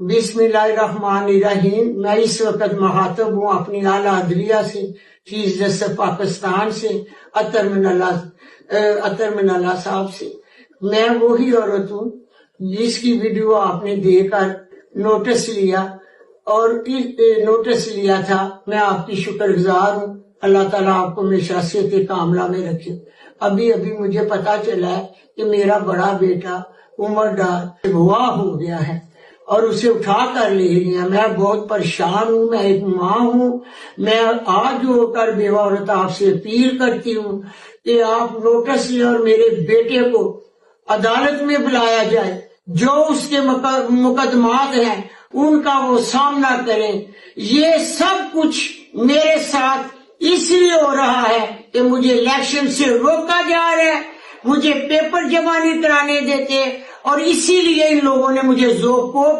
بسم اللہ الرحمن الرحیم۔ میں اس وقت مخاطب ہوں اپنی اعلیٰ عدلیہ سے، چیف جسٹس پاکستان سے، اطہر من اللہ صاحب سے۔ میں وہی عورت ہوں جس کی ویڈیو آپ نے دیکھ کر نوٹس لیا تھا۔ میں آپ کی شکر گزار ہوں۔ اللہ تعالیٰ آپ کو ہمیشہ صحت کاملہ میں رکھے۔ ابھی مجھے پتا چلا ہے کہ میرا بڑا بیٹا عمر ڈار اغوا ہو گیا ہے اور اسے اٹھا کر لے لیا۔ میں بہت پریشان ہوں، میں ایک ماں ہوں۔ میں آج ہو کر بیوہ عورت آپ سے اپیل کرتی ہوں کہ آپ نوٹس لیں اور میرے بیٹے کو عدالت میں بلایا جائے، جو اس کے مقدمات ہیں ان کا وہ سامنا کریں۔ یہ سب کچھ میرے ساتھ اس لیے ہو رہا ہے کہ مجھے الیکشن سے روکا جا رہا ہے، مجھے پیپر جمع نہیں کرانے دیتے، اور اسی لیے ان لوگوں نے مجھے ذوق کو